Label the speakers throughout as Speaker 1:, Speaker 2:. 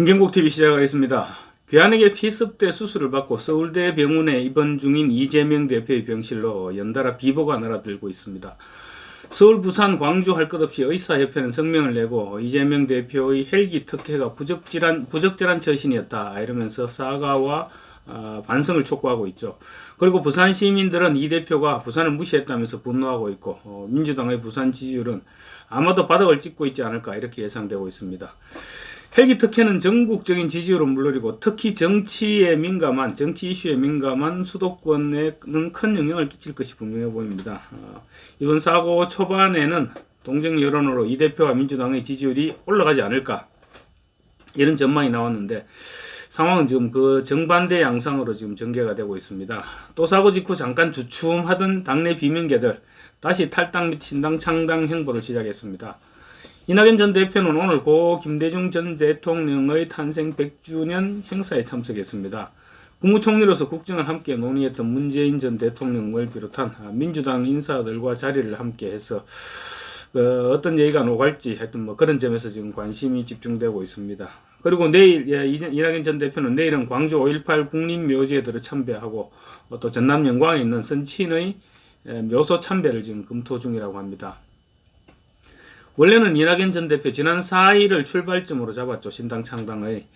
Speaker 1: 김경국 TV 시작하겠습니다. 괴한에게 피습대 수술을 받고 서울대 병원에 입원 중인 이재명 대표의 병실로 연달아 비보가 날아들고 있습니다. 서울, 부산, 광주 할 것 없이 의사협회는 성명을 내고 이재명 대표의 헬기 특혜가 부적절한 처신이었다 이러면서 사과와 반성을 촉구하고 있죠. 그리고 부산 시민들은 이 대표가 부산을 무시했다면서 분노하고 있고 민주당의 부산 지지율은 아마도 바닥을 찍고 있지 않을까 이렇게 예상되고 있습니다. 헬기 특혜는 전국적인 지지율은 물론이고 특히 정치 이슈에 민감한 수도권에는 큰 영향을 끼칠 것이 분명해 보입니다. 이번 사고 초반에는 동정 여론으로 이 대표와 민주당의 지지율이 올라가지 않을까 이런 전망이 나왔는데 상황은 지금 그 정반대 양상으로 지금 전개가 되고 있습니다. 또 사고 직후 잠깐 주춤하던 당내 비명계들 다시 탈당 및 신당 창당 행보를 시작했습니다. 이낙연 전 대표는 오늘 고 김대중 전 대통령의 탄생 100주년 행사에 참석했습니다. 국무총리로서 국정을 함께 논의했던 문재인 전 대통령을 비롯한 민주당 인사들과 자리를 함께 해서 어떤 얘기가 오갈지 하여튼 그런 점에서 지금 관심이 집중되고 있습니다. 그리고 내일 이낙연 전 대표는 내일은 광주 5.18 국립묘지에 들어 참배하고 또 전남 영광에 있는 선친의 묘소 참배를 지금 검토 중이라고 합니다. 원래는 이낙연 전 대표 지난 4일을 출발점으로 잡았죠. 신당 창당의.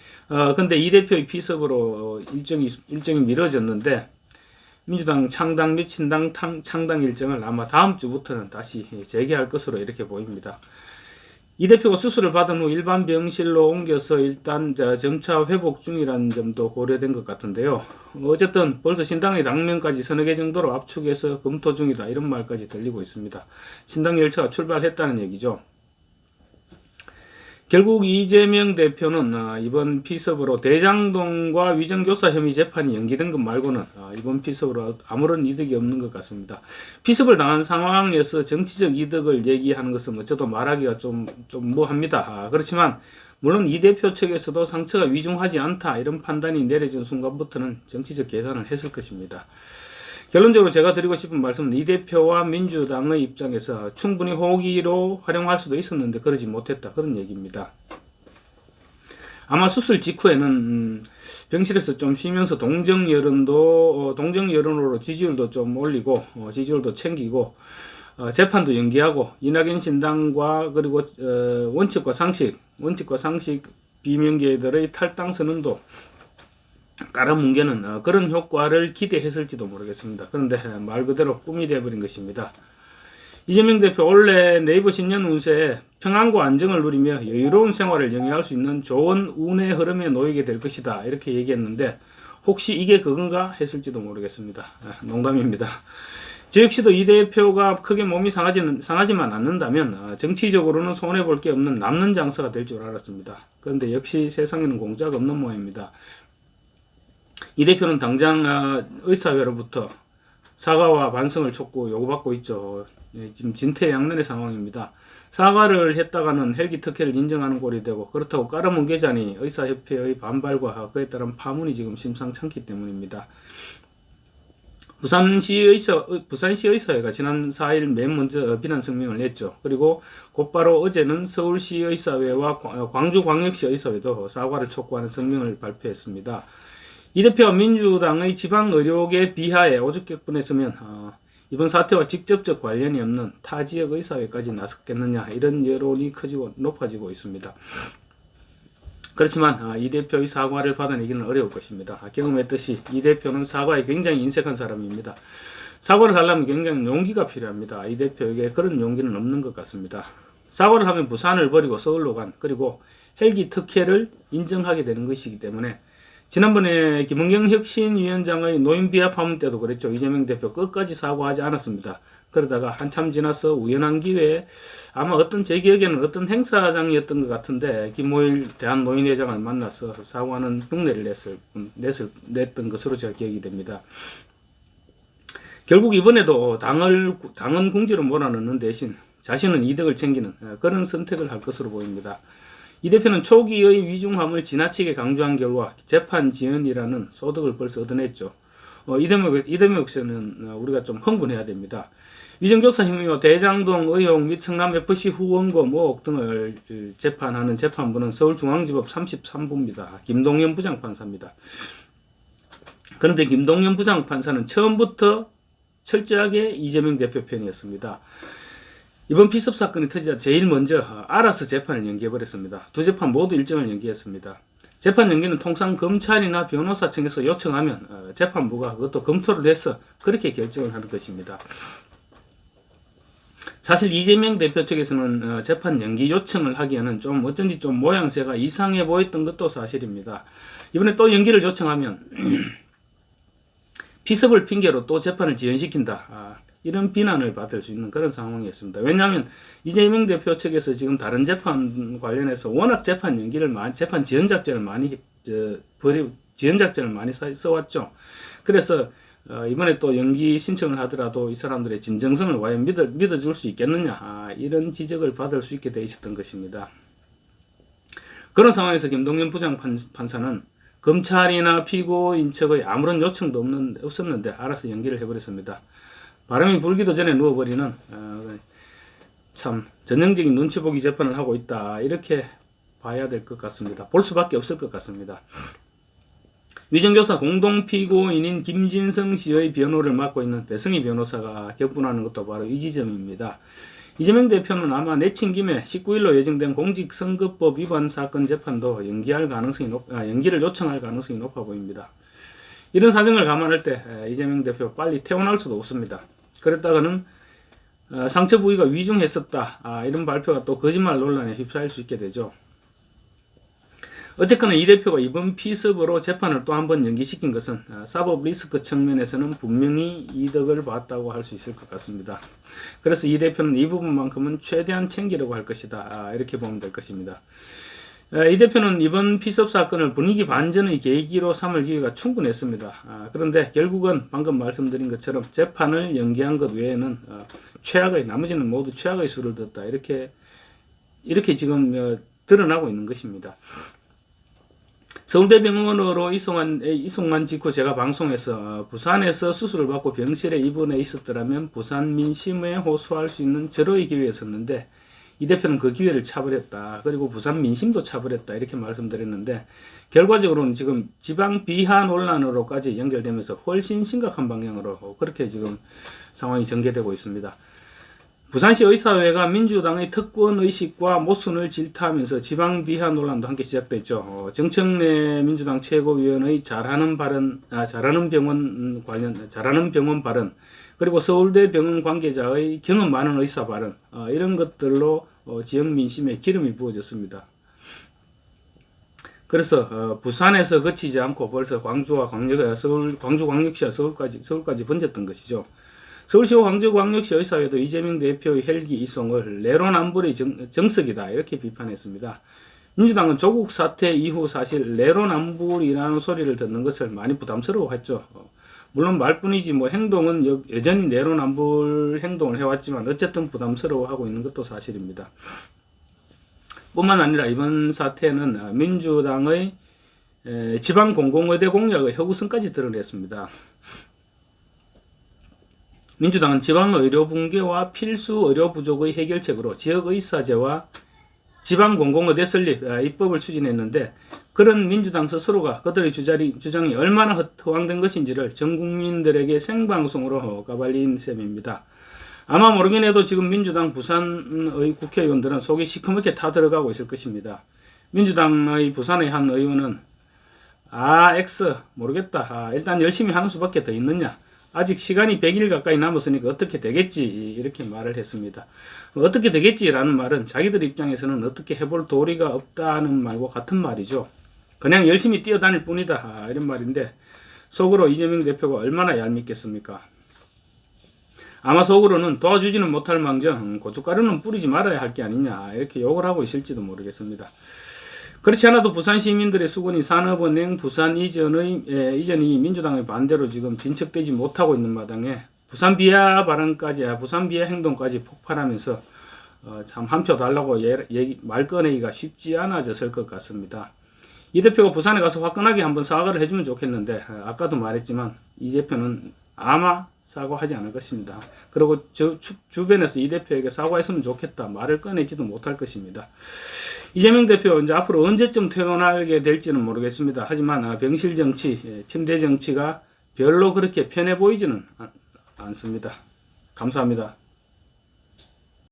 Speaker 1: 근데 이 대표의 피습으로 일정이 미뤄졌는데 민주당 창당 및 신당 창당 일정을 아마 다음 주부터는 다시 재개할 것으로 이렇게 보입니다. 이 대표가 수술을 받은 후 일반 병실로 옮겨서 일단 점차 회복 중이라는 점도 고려된 것 같은데요. 어쨌든 벌써 신당의 당명까지 서너 개 정도로 압축해서 검토 중이다 이런 말까지 들리고 있습니다. 신당 열차가 출발했다는 얘기죠. 결국 이재명 대표는 이번 피습으로 대장동과 위정교사 혐의 재판이 연기된 것 말고는 이번 피습으로 아무런 이득이 없는 것 같습니다. 피습을 당한 상황에서 정치적 이득을 얘기하는 것은 저도 말하기가 좀 뭐합니다. 그렇지만 물론 이 대표 측에서도 상처가 위중하지 않다 이런 판단이 내려진 순간부터는 정치적 계산을 했을 것입니다. 결론적으로 제가 드리고 싶은 말씀은 이 대표와 민주당의 입장에서 충분히 호기로 활용할 수도 있었는데 그러지 못했다 그런 얘기입니다. 아마 수술 직후에는 병실에서 좀 쉬면서 동정 여론으로 지지율도 좀 올리고 지지율도 챙기고 재판도 연기하고 이낙연 신당과 그리고 원칙과 상식 비명계들의 탈당 선언도 깔아뭉개는 그런 효과를 기대했을지도 모르겠습니다. 그런데 말 그대로 꿈이 되어버린 것입니다. 이재명 대표 원래 네이버 신년 운세에 평안과 안정을 누리며 여유로운 생활을 영위할 수 있는 좋은 운의 흐름에 놓이게 될 것이다 이렇게 얘기했는데 혹시 이게 그건가 했을지도 모르겠습니다. 농담입니다. 저 역시도 이 대표가 크게 몸이 상하지만 않는다면 정치적으로는 손해볼 게 없는 남는 장사가 될 줄 알았습니다. 그런데 역시 세상에는 공짜가 없는 모양입니다. 이 대표는 당장 의사회로부터 사과와 반성을 촉구 요구받고 있죠. 지금 진퇴양난의 상황입니다. 사과를 했다가는 헬기 특혜를 인정하는 꼴이 되고 그렇다고 깔아뭉개자니 의사협회의 반발과 그에 따른 파문이 지금 심상찮기 때문입니다. 부산시의사회가 지난 4일 맨 먼저 비난 성명을 냈죠. 그리고 곧바로 어제는 서울시의사회와 광주광역시의사회도 사과를 촉구하는 성명을 발표했습니다. 이 대표가 민주당의 지방의료계 비하에 오죽겠뻔했으면 이번 사태와 직접적 관련이 없는 타 지역 의사회까지 나섰겠느냐 이런 여론이 높아지고 있습니다. 그렇지만 이 대표의 사과를 받아내기는 어려울 것입니다. 경험했듯이 이 대표는 사과에 굉장히 인색한 사람입니다. 사과를 하려면 굉장히 용기가 필요합니다. 이 대표에게 그런 용기는 없는 것 같습니다. 사과를 하면 부산을 버리고 서울로 그리고 헬기 특혜를 인정하게 되는 것이기 때문에 지난번에 김은경 혁신위원장의 노인 비하 파문 때도 그랬죠. 이재명 대표 끝까지 사과하지 않았습니다. 그러다가 한참 지나서 우연한 기회에 아마 제 기억에는 어떤 행사장이었던 것 같은데 김모일 대한노인회장을 만나서 사과하는 흉내를 냈던 것으로 제가 기억이 됩니다. 결국 이번에도 당은 궁지로 몰아넣는 대신 자신은 이득을 챙기는 그런 선택을 할 것으로 보입니다. 이 대표는 초기의 위중함을 지나치게 강조한 결과 재판 지연이라는 소득을 벌써 얻어냈죠. 이 대목에서는 우리가 좀 흥분해야 됩니다. 위정교사 혐의와 대장동 의혹 및 성남FC 후원금 의혹 등을 재판하는 재판부는 서울중앙지법 33부입니다. 김동연 부장판사입니다. 그런데 김동연 부장판사는 처음부터 철저하게 이재명 대표 편이었습니다. 이번 피습 사건이 터지자 제일 먼저 알아서 재판을 연기해버렸습니다. 두 재판 모두 일정을 연기했습니다. 재판 연기는 통상 검찰이나 변호사 측에서 요청하면 재판부가 그것도 검토를 해서 그렇게 결정을 하는 것입니다. 사실 이재명 대표 측에서는 재판 연기 요청을 하기에는 좀 어쩐지 좀 모양새가 이상해 보였던 것도 사실입니다. 이번에 또 연기를 요청하면 피습을 핑계로 또 재판을 지연시킨다. 이런 비난을 받을 수 있는 그런 상황이었습니다. 왜냐하면 이재명 대표 측에서 지금 다른 재판 관련해서 워낙 재판 연기를 재판 지연 작전을 많이 써왔죠. 그래서 이번에 또 연기 신청을 하더라도 이 사람들의 진정성을 과연 믿어줄 수 있겠느냐, 이런 지적을 받을 수 있게 돼 있었던 것입니다. 그런 상황에서 김동연 부장판사는 검찰이나 피고인 측의 아무런 요청도 없었는데 알아서 연기를 해버렸습니다. 바람이 불기도 전에 누워버리는 참 전형적인 눈치 보기 재판을 하고 있다, 이렇게 봐야 될 것 같습니다. 볼 수밖에 없을 것 같습니다. 위정교사 공동피고인인 김진성 씨의 변호를 맡고 있는 배성희 변호사가 격분하는 것도 바로 이 지점입니다. 이재명 대표는 아마 내친 김에 19일로 예정된 공직선거법 위반 사건 재판도 연기를 요청할 가능성이 높아 보입니다. 이런 사정을 감안할 때 이재명 대표 빨리 퇴원할 수도 없습니다. 그랬다가는 상처 부위가 위중했었다, 이런 발표가 또 거짓말 논란에 휩싸일 수 있게 되죠. 어쨌거나 이 대표가 이번 피습으로 재판을 또 한 번 연기시킨 것은 사법 리스크 측면에서는 분명히 이득을 봤다고 할 수 있을 것 같습니다. 그래서 이 대표는 이 부분만큼은 최대한 챙기려고 할 것이다, 이렇게 보면 될 것입니다. 이 대표는 이번 피습 사건을 분위기 반전의 계기로 삼을 기회가 충분했습니다. 그런데 결국은 방금 말씀드린 것처럼 재판을 연기한 것 외에는 나머지는 모두 최악의 수를 뒀다, 이렇게 지금 드러나고 있는 것입니다. 서울대병원으로 이송한 직후 제가 방송에서 부산에서 수술을 받고 병실에 입원해 있었더라면 부산 민심에 호소할 수 있는 절호의 기회였었는데 이 대표는 그 기회를 차버렸다. 그리고 부산 민심도 차버렸다, 이렇게 말씀드렸는데 결과적으로는 지금 지방 비하 논란으로까지 연결되면서 훨씬 심각한 방향으로 그렇게 지금 상황이 전개되고 있습니다. 부산시 의사회가 민주당의 특권의식과 모순을 질타하면서 지방 비하 논란도 함께 시작됐죠. 정청래 민주당 최고위원의 잘하는 병원 발언, 그리고 서울대 병원 관계자의 경험 많은 의사 발언, 이런 것들로 지역 민심에 기름이 부어졌습니다. 그래서 부산에서 그치지 않고 벌써 광주광역시와 서울까지 번졌던 것이죠. 서울시와 광주광역시 의사회도 이재명 대표의 헬기 이송을 내로남불의 정석이다, 이렇게 비판했습니다. 민주당은 조국 사태 이후 사실 내로남불이라는 소리를 듣는 것을 많이 부담스러워했죠. 물론 말뿐이지 행동은 여전히 내로남불 행동을 해왔지만 어쨌든 부담스러워하고 있는 것도 사실입니다. 뿐만 아니라 이번 사태는 민주당의 지방 공공의대 공약의 허구성까지 드러냈습니다. 민주당은 지방의료 붕괴와 필수 의료 부족의 해결책으로 지역의사제와 지방공공의대 설립 입법을 추진했는데 그런 민주당 스스로가 그들의 주장이 얼마나 허황된 것인지를 전 국민들에게 생방송으로 까발린 셈입니다. 아마 모르긴 해도 지금 민주당 부산의 국회의원들은 속이 시커멓게 타들어가고 있을 것입니다. 민주당의 부산의 한 의원은 모르겠다. 일단 열심히 하는 수밖에 더 있느냐. 아직 시간이 100일 가까이 남았으니까 어떻게 되겠지, 이렇게 말을 했습니다. 어떻게 되겠지라는 말은 자기들 입장에서는 어떻게 해볼 도리가 없다는 말과 같은 말이죠. 그냥 열심히 뛰어다닐 뿐이다, 이런 말인데 속으로 이재명 대표가 얼마나 얄밉겠습니까? 아마 속으로는 도와주지는 못할 망정 고춧가루는 뿌리지 말아야 할 게 아니냐, 이렇게 욕을 하고 있을지도 모르겠습니다. 그렇지 않아도 부산 시민들의 수건이 산업은행 부산 이전이 민주당의 반대로 지금 진척되지 못하고 있는 마당에 부산 비하 행동까지 폭발하면서 참 한 표 달라고 말 꺼내기가 쉽지 않아졌을 것 같습니다. 이 대표가 부산에 가서 화끈하게 한번 사과를 해주면 좋겠는데 아까도 말했지만 이 대표는 아마 사과하지 않을 것입니다. 그리고 주변에서 이 대표에게 사과했으면 좋겠다 말을 꺼내지도 못할 것입니다. 이재명 대표 이제 앞으로 언제쯤 퇴원하게 될지는 모르겠습니다. 하지만 병실 정치, 침대 정치가 별로 그렇게 편해 보이지는 않습니다. 감사합니다.